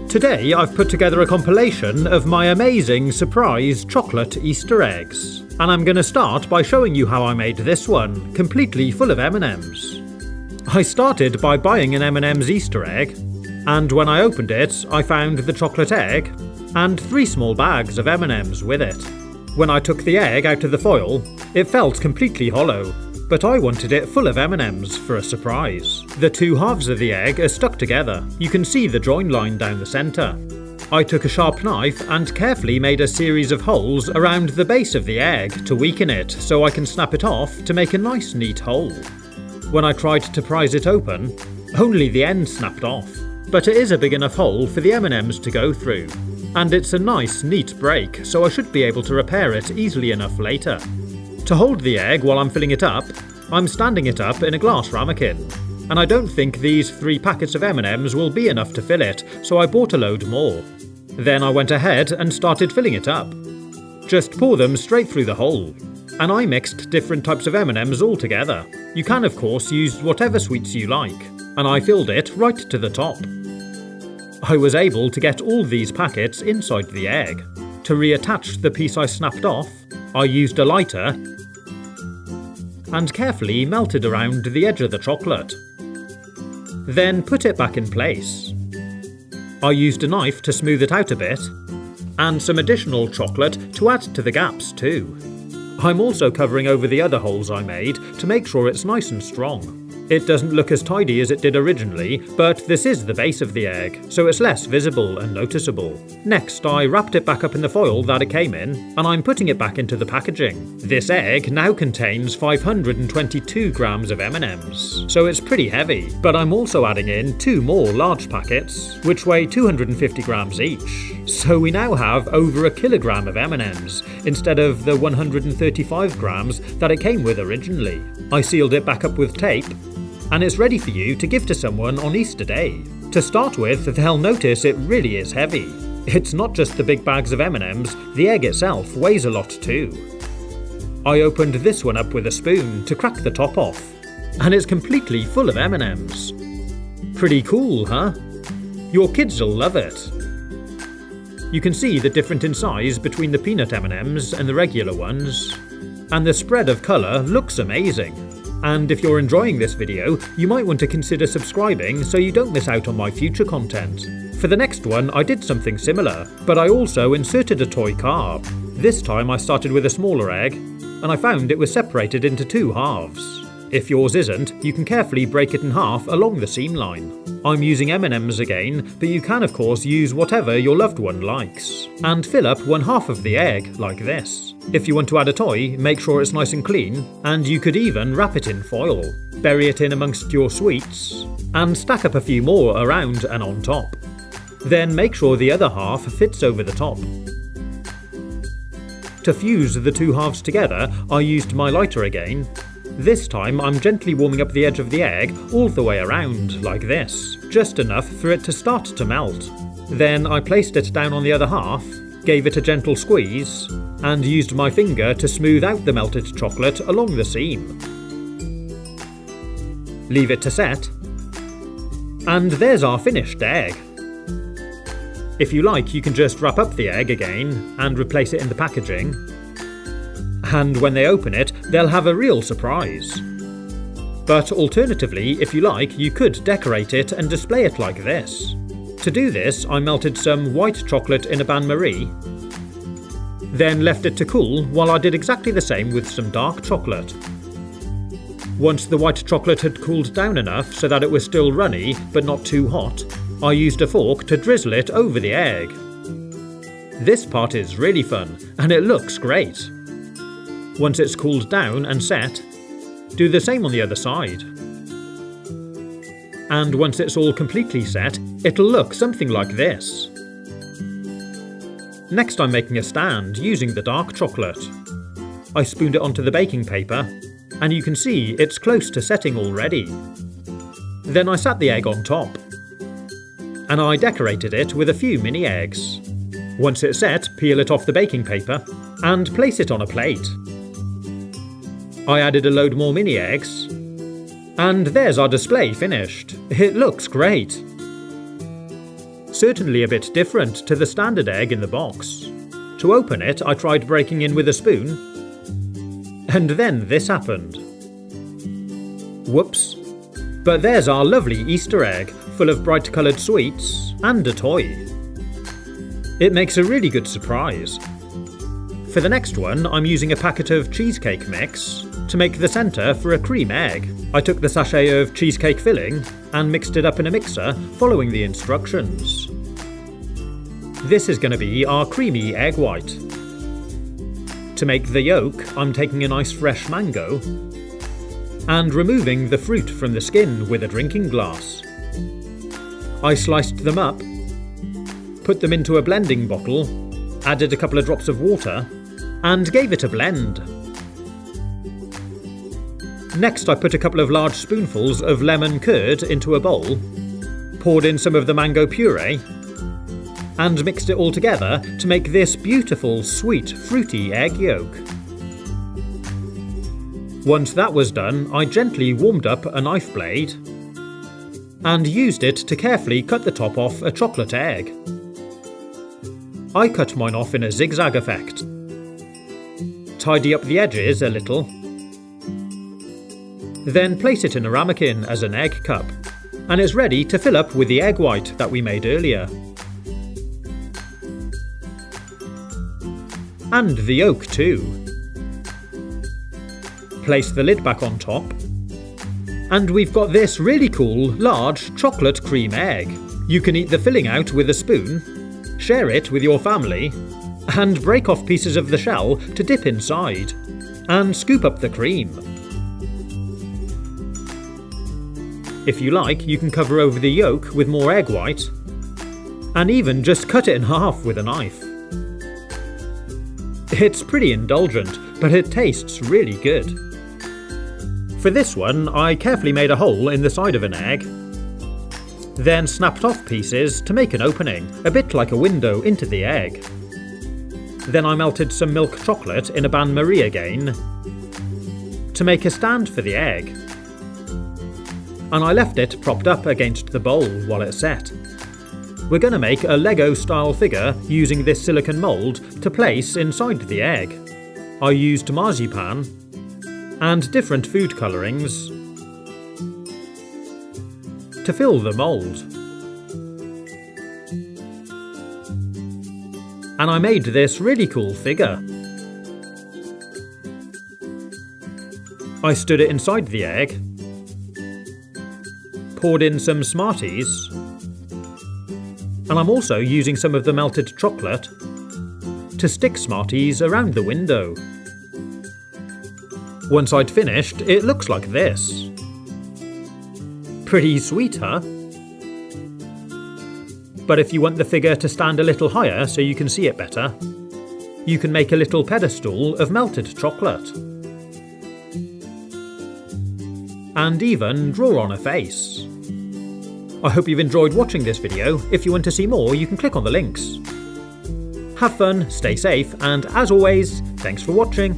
Today I've put together a compilation of my amazing surprise chocolate Easter eggs. And I'm going to start by showing you how I made this one, completely full of M&ms. I started by buying an M&ms Easter egg, and when I opened it I found the chocolate egg and 3 small bags of M&ms with it. When I took the egg out of the foil, it felt completely hollow, but I wanted it full of M&ms for a surprise. The 2 halves of the egg are stuck together. You can see the join line down the centre. I took a sharp knife and carefully made a series of holes around the base of the egg to weaken it so I can snap it off to make a nice neat hole. When I tried to prise it open, only the end snapped off. But it is a big enough hole for the M&ms to go through. And it's a nice neat break, so I should be able to repair it easily enough later. To hold the egg while I'm filling it up, I'm standing it up in a glass ramekin. And I don't think these 3 packets of M&ms will be enough to fill it, so I bought a load more. Then I went ahead and started filling it up. Just pour them straight through the hole. And I mixed different types of M&ms all together. You can of course use whatever sweets you like, and I filled it right to the top. I was able to get all these packets inside the egg. To reattach the piece I snapped off, I used a lighter and carefully melted around the edge of the chocolate. Then put it back in place. I used a knife to smooth it out a bit, and some additional chocolate to add to the gaps too. I'm also covering over the other holes I made to make sure it's nice and strong. It doesn't look as tidy as it did originally, but this is the base of the egg, so it's less visible and noticeable. Next, I wrapped it back up in the foil that it came in, and I'm putting it back into the packaging. This egg now contains 522 grams of M&ms, so it's pretty heavy, but I'm also adding in 2 more large packets, which weigh 250 grams each. So we now have over a kilogram of M&ms, instead of the 135 grams that it came with originally. I sealed it back up with tape, and it's ready for you to give to someone on Easter Day. To start with, they'll notice it really is heavy. It's not just the big bags of M&ms, the egg itself weighs a lot too. I opened this one up with a spoon to crack the top off, and it's completely full of M&ms. Pretty cool, huh? Your kids will love it. You can see the difference in size between the peanut M&ms and the regular ones, and the spread of colour looks amazing. And if you're enjoying this video, you might want to consider subscribing so you don't miss out on my future content. For the next one, I did something similar, but I also inserted a toy car. This time I started with a smaller egg, and I found it was separated into 2 halves. If yours isn't, you can carefully break it in half along the seam line. I'm using M&ms again, but you can of course use whatever your loved one likes. And fill up 1/2 of the egg, like this. If you want to add a toy, make sure it's nice and clean, and you could even wrap it in foil. Bury it in amongst your sweets, and stack up a few more around and on top. Then make sure the other half fits over the top. To fuse the 2 halves together, I used my lighter again. This time I'm gently warming up the edge of the egg all the way around, like this, just enough for it to start to melt. Then I placed it down on the other half, gave it a gentle squeeze, and used my finger to smooth out the melted chocolate along the seam. Leave it to set, and there's our finished egg. If you like, you can just wrap up the egg again and replace it in the packaging. And when they open it, they'll have a real surprise. But alternatively, if you like, you could decorate it and display it like this. To do this, I melted some white chocolate in a bain-marie, then left it to cool while I did exactly the same with some dark chocolate. Once the white chocolate had cooled down enough so that it was still runny but not too hot, I used a fork to drizzle it over the egg. This part is really fun, and it looks great. Once it's cooled down and set, do the same on the other side. And once it's all completely set, it'll look something like this. Next I'm making a stand using the dark chocolate. I spooned it onto the baking paper, and you can see it's close to setting already. Then I sat the egg on top, and I decorated it with a few mini eggs. Once it's set, peel it off the baking paper, and place it on a plate. I added a load more mini eggs, and there's our display finished. It looks great. certainly a bit different to the standard egg in the box. To open it, I tried breaking in with a spoon, and then this happened. Whoops. But there's our lovely Easter egg, full of bright coloured sweets and a toy. It makes a really good surprise. For the next one, I'm using a packet of cheesecake mix to make the centre for a cream egg. I took the sachet of cheesecake filling and mixed it up in a mixer following the instructions. This is going to be our creamy egg white. To make the yolk, I'm taking a nice fresh mango and removing the fruit from the skin with a drinking glass. I sliced them up, put them into a blending bottle, added a couple of drops of water, and gave it a blend. Next, I put a couple of large spoonfuls of lemon curd into a bowl, poured in some of the mango puree, and mixed it all together to make this beautiful, sweet, fruity egg yolk. Once that was done, I gently warmed up a knife blade and used it to carefully cut the top off a chocolate egg. I cut mine off in a zigzag effect. Tidy up the edges a little, then place it in a ramekin as an egg cup, and it's ready to fill up with the egg white that we made earlier. And the yolk too. Place the lid back on top, and we've got this really cool, large chocolate cream egg. You can eat the filling out with a spoon, share it with your family, and break off pieces of the shell to dip inside, and scoop up the cream. If you like, you can cover over the yolk with more egg white, and even just cut it in half with a knife. It's pretty indulgent, but it tastes really good. For this one, I carefully made a hole in the side of an egg, then snapped off pieces to make an opening, a bit like a window into the egg. Then I melted some milk chocolate in a bain-marie again to make a stand for the egg, and I left it propped up against the bowl while it set. We're going to make a Lego-style figure using this silicone mould to place inside the egg. I used marzipan and different food colourings to fill the mould. And I made this really cool figure. I stood it inside the egg, poured in some Smarties, and I'm also using some of the melted chocolate to stick Smarties around the window. Once I'd finished, it looks like this. Pretty sweet, huh? But if you want the figure to stand a little higher so you can see it better, you can make a little pedestal of melted chocolate. And even draw on a face. I hope you've enjoyed watching this video. If you want to see more, you can click on the links. Have fun, stay safe, and as always, thanks for watching.